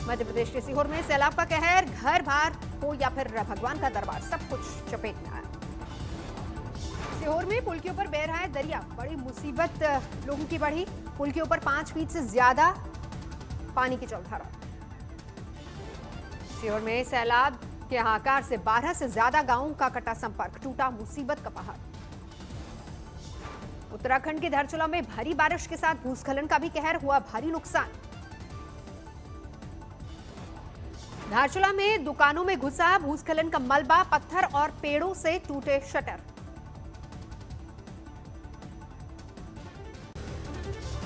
मध्य प्रदेश के सीहोर में सैलाब का कहर, घर बार हो या फिर भगवान का दरबार, सब कुछ चपेट में आया। सीहोर में पुल के ऊपर बह रहा है दरिया, बड़ी मुसीबत लोगों की बढ़ी। पुल के ऊपर 5 फीट से ज्यादा पानी की जलधारा। सीहोर में सैलाब के हाहाकार से 12 से ज्यादा गांवों का कटा संपर्क, टूटा मुसीबत का पहाड़। उत्तराखंड के धारचूला में भारी बारिश के साथ भूस्खलन का भी कहर, हुआ भारी नुकसान। धारचूला में दुकानों में घुसा भूस्खलन का मलबा, पत्थर और पेड़ों से टूटे शटर।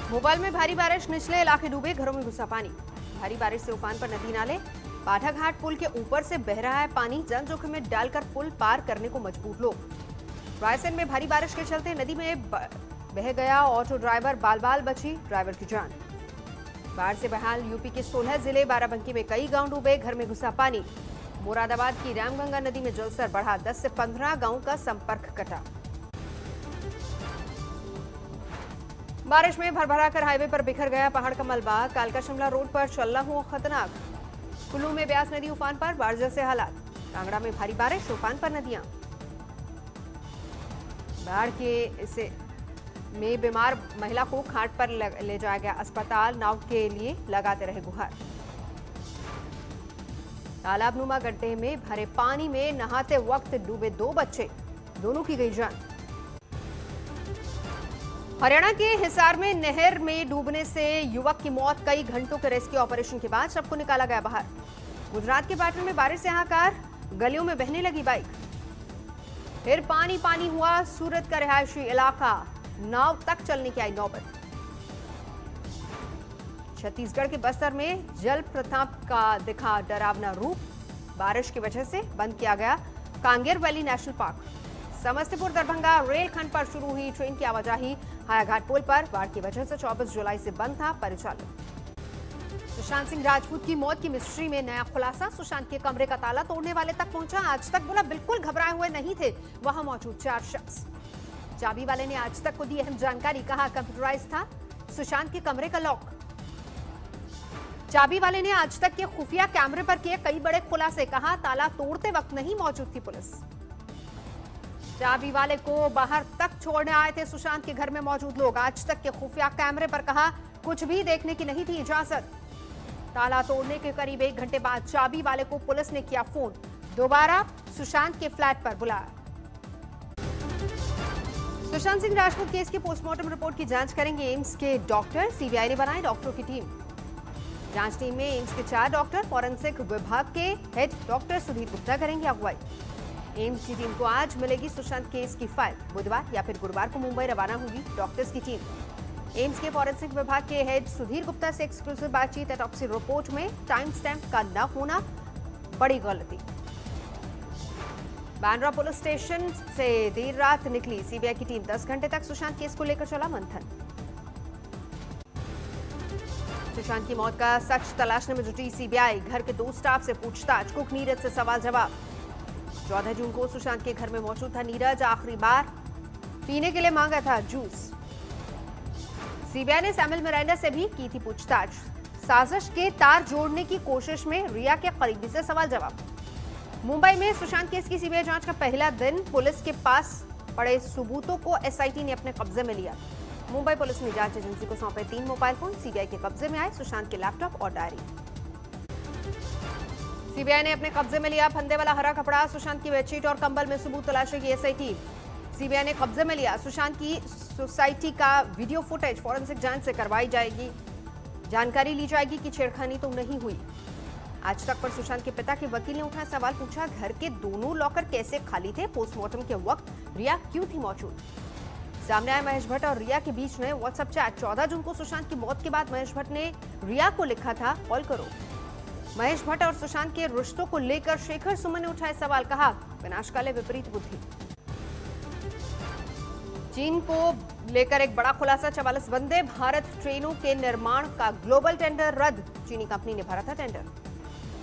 भोपाल में भारी बारिश, निचले इलाके डूबे, घरों में घुसा पानी। भारी बारिश से उफान पर नदी नाले, बाठाघाट पुल के ऊपर से बह रहा है पानी, जान जोखिम में डालकर पुल पार करने को मजबूर लोग। रायसेन में भारी बारिश के चलते नदी में बह गया ऑटो ड्राइवर, बाल बाल बची ड्राइवर की जान। बाढ़ से बहाल यूपी के 16 जिले, बाराबंकी में कई गांव डूबे, घर में घुसा पानी। मुरादाबाद की रामगंगा नदी में जलस्तर बढ़ा, 10 से 15 गांवों का संपर्क कटा। बारिश में भरभरा कर हाईवे पर बिखर गया पहाड़ का मलबा, कालका शिमला रोड पर चलना हुआ खतरनाक। कुल्लू में ब्यास नदी उफान पर, बाढ़ जैसे हालात। कांगड़ा में भारी बारिश, उफान पर नदियां। बाढ़ के में बीमार महिला को खाट पर ले जाया गया अस्पताल, नाव के लिए लगाते रहे गुहार। तालाबनुमा गड्ढे में भरे पानी में नहाते वक्त डूबे 2 बच्चे, दोनों की गई जान। हरियाणा के हिसार में नहर में डूबने से युवक की मौत, कई घंटों के रेस्क्यू ऑपरेशन के बाद सबको निकाला गया बाहर। गुजरात के पाटन में बारिश से हाहाकार, गलियों में बहने लगी बाइक। फिर पानी पानी हुआ सूरत का रिहायशी इलाका, नाव तक चलने की आई नौबत। छत्तीसगढ़ के बस्तर में जल प्रताप का दिखा डरावना रूप, बारिश की वजह से बंद किया गया Kanger valley national park. Samastipur Darbhanga रेलखंड पर शुरू हुई ट्रेन की आवाजाही, हायाघाट पुल पर बाढ़ की वजह से 24 जुलाई से बंद था परिचालन। सुशांत सिंह राजपूत की मौत की मिस्ट्री में नया खुलासा, सुशांत के कमरे का ताला तोड़ने वाले तक पहुंचा। आज तक बोला बिल्कुल घबराए हुए नहीं थे वहां मौजूद 4 शख्स। चाबी वाले ने आज तक को दी अहम जानकारी, कहा कंप्यूटराइज था सुशांत के कमरे का लॉक। चाबी वाले ने आज तक के खुफिया कैमरे पर किए कई बड़े खुलासे, कहा ताला तोड़ते वक्त नहीं मौजूद थी पुलिस। चाबी वाले को बाहर तक छोड़ने आए थे सुशांत के घर में मौजूद लोग, आज तक के खुफिया कैमरे पर कहा कुछ भी देखने की नहीं थी इजाजत। ताला तोड़ने के करीब 1 घंटे बाद चाबी वाले को पुलिस ने किया फोन, दोबारा सुशांत के फ्लैट पर बुलाया। सुशांत सिंह राजपूत केस की पोस्टमार्टम रिपोर्ट की जांच करेंगे एम्स के डॉक्टर, सीबीआई ने बनाई डॉक्टरों की टीम। जांच टीम में एम्स के 4 डॉक्टर, फॉरेंसिक विभाग के हेड डॉक्टर सुधीर गुप्ता करेंगे अगुवाई। एम्स की टीम को आज मिलेगी सुशांत केस की फाइल, बुधवार या फिर गुरुवार को मुंबई रवाना होगी डॉक्टर्स की टीम। एम्स के फॉरेंसिक विभाग के हेड सुधीर गुप्ता से एक्सक्लूसिव बातचीत, ऑटोप्सी रिपोर्ट में टाइम स्टैंप का न होना बड़ी गलती। बांद्रा पुलिस स्टेशन से देर रात निकली सीबीआई की टीम, 10 घंटे तक सुशांत केस को लेकर चला मंथन। सुशांत की मौत का सच तलाशने में जुटी सीबीआई, घर के 2 स्टाफ से पूछताछ, कुक नीरज से सवाल जवाब। 14 जून को सुशांत के घर में मौजूद था नीरज, आखिरी बार पीने के लिए मांगा था जूस। सीबीआई ने सैमुअल मिरांडा से भी की थी पूछताछ। साजिश के तार जोड़ने की कोशिश में रिया के करीबी से सवाल जवाब। मुंबई में सुशांत केस की सीबीआई जांच का पहला दिन, पुलिस के पास पड़े सबूतों को एसआईटी ने अपने कब्जे में लिया। मुंबई पुलिस ने जांच एजेंसी को सौंपे 3 मोबाइल फोन, सीबीआई के कब्जे में आए सुशांत के लैपटॉप और डायरी। सीबीआई ने अपने कब्जे में लिया फंदे वाला हरा कपड़ा, सुशांत की बेडशीट और कंबल में सबूत तलाशेगी एसआईटी। सीबीआई ने कब्जे में लिया सुशांत की सोसाइटी का वीडियो फुटेज, फॉरेंसिक जांच से करवाई जाएगी, जानकारी ली जाएगी कि छेड़खानी तो नहीं हुई। आज तक पर सुशांत के पिता के वकील ने उठाया सवाल, पूछा घर के दोनों लॉकर कैसे खाली थे, पोस्टमार्टम के वक्त रिया क्यों थी मौजूद। सामने आए महेश भट्ट और रिया के बीच में व्हाट्सएप चैट। 14 जून को सुशांत की मौत के बाद महेश भट्ट ने रिया को लिखा था कॉल करो। महेश भट्ट और सुशांत के रिश्तों को लेकर शेखर सुमन ने उठाए सवाल, कहा विनाशकाले विपरीत बुद्धि। चीन को लेकर एक बड़ा खुलासा, 44 वंदे भारत ट्रेनों के निर्माण का ग्लोबल टेंडर रद्द, चीनी कंपनी ने भरा था टेंडर।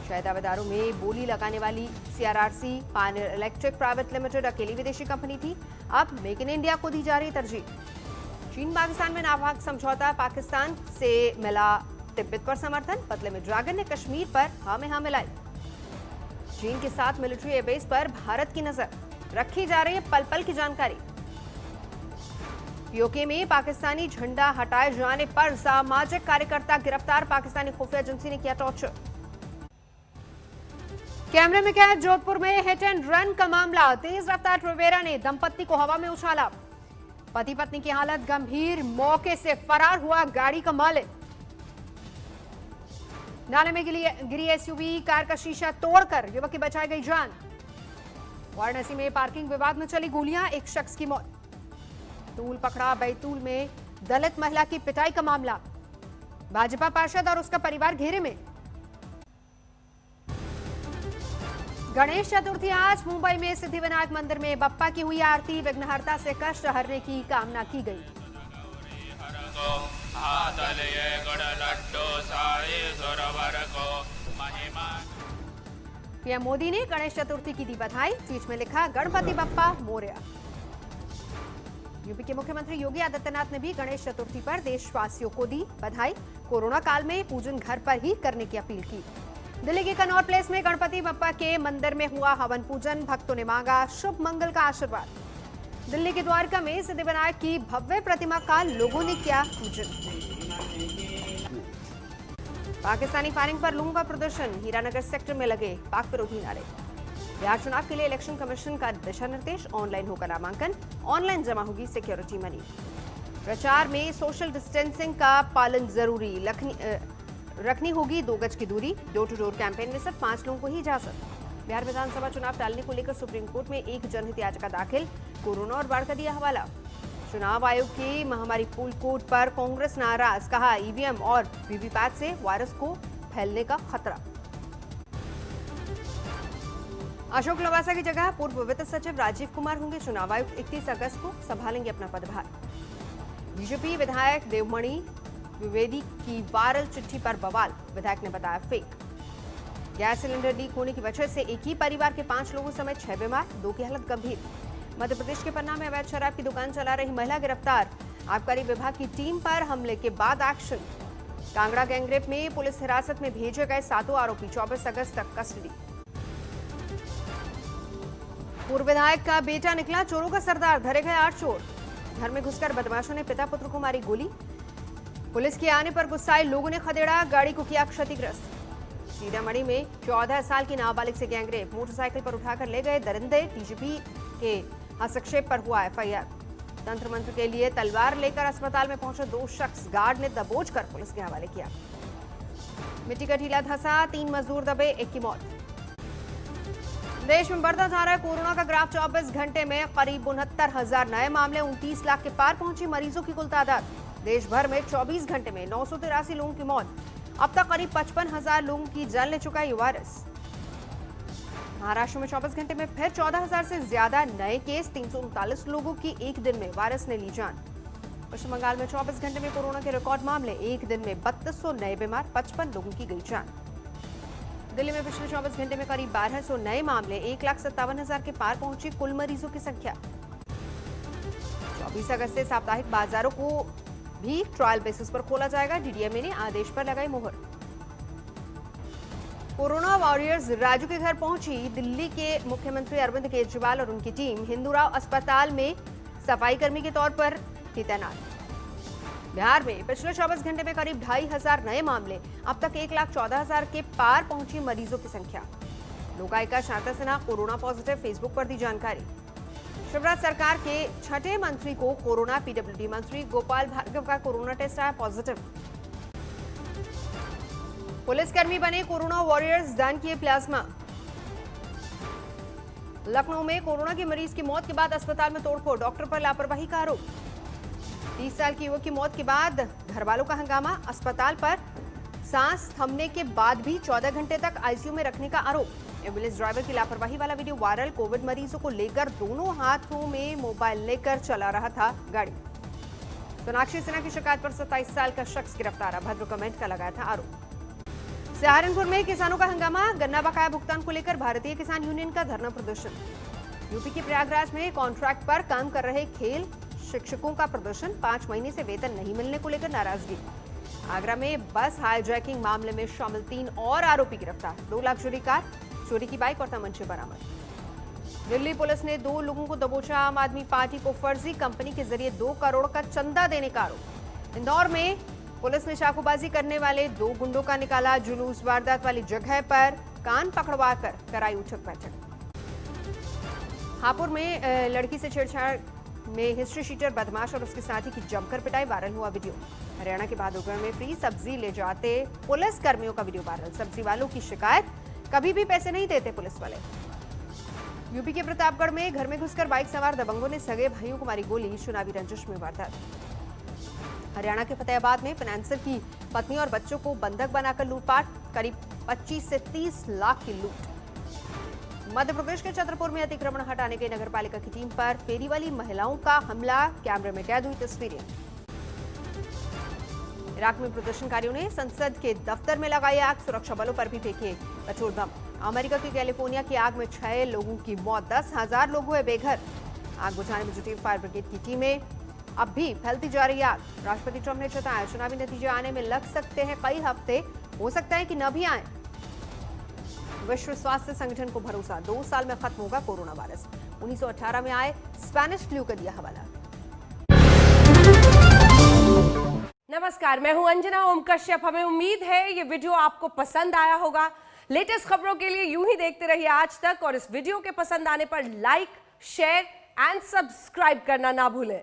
शहर दावेदारों में बोली लगाने वाली CRRC Pioneer electric private limited अकेली विदेशी कंपनी थी, अब मेक इन इंडिया को दी जा रही तरजीह। चीन पाकिस्तान में नापाक समझौता, पाकिस्तान से मिला तिब्बत पर समर्थन, बदले में ड्रैगन ने कश्मीर पर हाँ में हाँ मिलाई। चीन के साथ मिलिट्री एयरबेस पर भारत की नजर, रखी जा रही है पल पल की जानकारी। पीओके में पाकिस्तानी झंडा हटाए जाने पर सामाजिक कार्यकर्ता गिरफ्तार, पाकिस्तानी खुफिया एजेंसी ने किया टॉर्चर। कैमरे में कैद जोधपुर में हिट एंड रन का मामला, तेज रफ्तार ट्रवेरा ने दंपत्ति को हवा में उछाला, पति पत्नी की हालत गंभीर, मौके से फरार हुआ गाड़ी का मालिक। नाले में गिरी एसयूवी, कार का शीशा तोड़कर युवक की बचाई गई जान। वाराणसी में पार्किंग विवाद में चली गोलियां, एक शख्स की मौत। तूल पकड़ा, बैतूल में दलित महिला की पिटाई का मामला, भाजपा पार्षद और उसका परिवार घेरे में। गणेश चतुर्थी आज मुंबई में सिद्धिविनायक मंदिर में बप्पा की हुई आरती, विघ्नहर्ता से कष्ट हरने की कामना की गई। पीएम मोदी ने गणेश चतुर्थी की दी बधाई, ट्वीट में लिखा गणपति बप्पा मोरया। यूपी के मुख्यमंत्री योगी आदित्यनाथ ने भी गणेश चतुर्थी पर देशवासियों को दी बधाई, कोरोना काल में पूजन घर पर ही करने की अपील की। दिल्ली के कनॉट प्लेस में गणपति बप्पा के मंदिर में हुआ हवन पूजन, भक्तों ने मांगा शुभ मंगल का आशीर्वाद। दिल्ली के द्वारका में सिद्धिविनायक की भव्य प्रतिमा का लोगों ने किया पूजन। पाकिस्तानी फायरिंग पर लोगों का प्रदर्शन, हीरानगर सेक्टर में लगे पाक विरोधी नारे। बिहार चुनाव के लिए इलेक्शन कमीशन का दिशा निर्देश, ऑनलाइन होगा नामांकन, ऑनलाइन जमा होगी सिक्योरिटी मनी। प्रचार में सोशल डिस्टेंसिंग का पालन जरूरी, रखनी होगी 2 गज की दूरी। डोर टू डोर कैंपेन में सिर्फ 5 लोगों को ही इजाजत। बिहार विधानसभा चुनाव टालने को लेकर सुप्रीम कोर्ट में एक जनहित याचिका दाखिल, कोरोना और बाढ़ का दिया हवाला। चुनाव आयोग की महामारी पुल कोड पर कांग्रेस नाराज, कहा ईवीएम और वीवीपैट से वायरस को फैलने का खतरा। अशोक लवासा की जगह पूर्व वित्त सचिव राजीव कुमार होंगे चुनाव आयुक्त, 31 अगस्त को संभालेंगे अपना पदभार। बीजेपी विधायक देवमणि द्विवेदी की वायरल चिट्ठी पर बवाल, विधायक ने बताया फेक। गैस सिलेंडर लीक होने की वजह से एक ही परिवार के 5 लोगों समेत 6 बीमार, 2 की हालत गंभीर। मध्य प्रदेश के पन्ना में अवैध शराब की दुकान चला रही महिला गिरफ्तार, आबकारी विभाग की टीम पर हमले के बाद एक्शन। कांगड़ा गैंगरेप में पुलिस हिरासत में भेजे गए 7 आरोपी 24 अगस्त तक कस्टडी। पूर्व विधायक का बेटा निकला चोरों का सरदार, धरे गए 8 चोर। घर में घुसकर बदमाशों ने पिता पुत्र को मारी गोली, पुलिस के आने पर गुस्साए लोगों ने खदेड़ा, गाड़ी को किया क्षतिग्रस्त। सीतामढ़ी में 14 साल की नाबालिग से गैंगरेप, मोटरसाइकिल पर उठाकर ले गए दरिंदे, डीजीपी के हस्तक्षेप पर हुआ एफआईआर। तंत्र मंत्र के लिए तलवार लेकर अस्पताल में पहुंचे 2 शख्स, गार्ड ने दबोच कर पुलिस के हवाले किया। मिट्टी का ढीला धंसा, 3 मजदूर दबे, 1 की मौत। देश में बढ़ता जा रहा है कोरोना का ग्राफ, 24 घंटे में करीब 69,000 नए मामले, 29 लाख के पार पहुंची मरीजों की कुल तादाद। देश भर में 24 घंटे में 983 लोगों की मौत, अब तक करीब 55,000 लोगों की जान ले चुका है ये वायरस। महाराष्ट्र में 24 घंटे में फिर 14,000 से ज्यादा नए केस, 339 लोगों की एक दिन में वायरस ने ली जान। पश्चिम बंगाल में 24 घंटे में कोरोना के रिकॉर्ड मामले, एक दिन में 3200 नए बीमार, 55 लोगों की गई जान। दिल्ली में पिछले 24 घंटे में करीब 1200 नए मामले, 1,57,000 के पार पहुंची कुल मरीजों की संख्या। 24 अगस्त से साप्ताहिक बाजारों को भी ट्रायल बेसिस पर खोला जाएगा, डीडीएमए ने आदेश पर लगाई मोहर। कोरोना वॉरियर्स राजू के घर पहुंची, दिल्ली के मुख्यमंत्री अरविंद केजरीवाल और उनकी टीम हिंदूराव अस्पताल में सफाई कर्मी के तौर पर थी तैनात। बिहार में पिछले 24 घंटे में करीब 2,500 नए मामले, अब तक 1,14,000 के पार पहुंची मरीजों की संख्या। Lokayukta Shanta Sinha corona positive, Facebook पर दी जानकारी। शिवराज सरकार के 6ठे मंत्री को कोरोना, पीडब्ल्यूडी मंत्री गोपाल भार्गव का कोरोना टेस्ट आया पॉजिटिव। पुलिसकर्मी बने कोरोना वॉरियर्स, दान किए प्लाज्मा। लखनऊ में कोरोना के मरीज की मौत के बाद अस्पताल में तोड़फोड़, डॉक्टर पर लापरवाही का आरोप। 30 साल के युवक की मौत के बाद घर वालों का हंगामा, अस्पताल पर सांस थमने के बाद भी 14 घंटे तक आईसीयू में रखने का आरोप। एम्बुलेंस ड्राइवर की लापरवाही वाला वीडियो वायरल, कोविड मरीजों को लेकर दोनों हाथों में मोबाइल लेकर चला रहा था गाड़ी। सोनाक्षी सिन्हा की शिकायत पर 27 साल का शख्स गिरफ्तार, अभद्र कमेंट का लगाया था आरोप। सहारनपुर में किसानों का हंगामा, गन्ना बकाया भुगतान को लेकर भारतीय किसान यूनियन का धरना प्रदर्शन। यूपी के प्रयागराज में कॉन्ट्रैक्ट पर काम कर रहे खेल शिक्षकों का प्रदर्शन, 5 महीने से वेतन नहीं मिलने को लेकर नाराजगी। आगरा में बस हाईजैकिंग मामले में शामिल 3 और आरोपी गिरफ्तार। 2 लग्जरी कार, चोरी की बाइक और तमंचे बरामद। दिल्ली पुलिस ने 2 लोगों को दबोचा। आम आदमी पार्टी को फर्जी कंपनी के जरिए 2 करोड़ का चंदा देने का आरोप। इंदौर में पुलिस ने चाकूबाजी करने वाले 2 गुंडों का निकाला जुलूस। वारदात वाली जगह पर कान पकड़वाकर कराई उठक बैठक। हापुड़ में लड़की से छेड़छाड़ में हिस्ट्री शीटर बदमाश और उसके साथी की जमकर पिटाई, वायरल हुआ वीडियो। हरियाणा के बहादुरगढ़ में फ्री सब्जी ले जाते पुलिस कर्मियों का वीडियो वायरल। सब्जी वालों की शिकायत, कभी भी पैसे नहीं देते पुलिस वाले। यूपी के प्रतापगढ़ में घर में घुसकर बाइक सवार दबंगों ने सगे भाइयों को मारी गोली, चुनावी रंजिश में वारदात। हरियाणा के फतेहाबाद में फाइनेंसर की पत्नी और बच्चों को बंधक बनाकर लूटपाट, करीब 25 से 30 लाख की लूट। मध्य प्रदेश के छतरपुर में अतिक्रमण हटाने गई नगरपालिका की टीम पर फेरी वाली महिलाओं का हमला, कैमरे में कैद हुई तस्वीरें। इराक में प्रदर्शनकारियों ने संसद के दफ्तर में लगाई आग, सुरक्षा बलों पर भी फेंके पेट्रोल बम। अमेरिका के कैलिफोर्निया की आग में 6 लोगों की मौत, 10,000 लोग हुए बेघर। आग बुझाने में जुटी फायर ब्रिगेड की टीमें, अब भी फैलती जा रही आग। राष्ट्रपति ट्रंप ने चेताया, चुनावी नतीजे आने में लग सकते हैं कई हफ्ते, हो सकता है कि न भी आए। विश्व स्वास्थ्य संगठन को भरोसा, 2 साल में खत्म होगा कोरोना वायरस। 1918 में आए स्पेनिश फ्लू का दिया हवाला। नमस्कार, मैं हूं अंजना ओम कश्यप। हमें उम्मीद है ये वीडियो आपको पसंद आया होगा। लेटेस्ट खबरों के लिए यूं ही देखते रहिए आज तक, और इस वीडियो के पसंद आने पर लाइक, शेयर एंड सब्सक्राइब करना ना भूलें।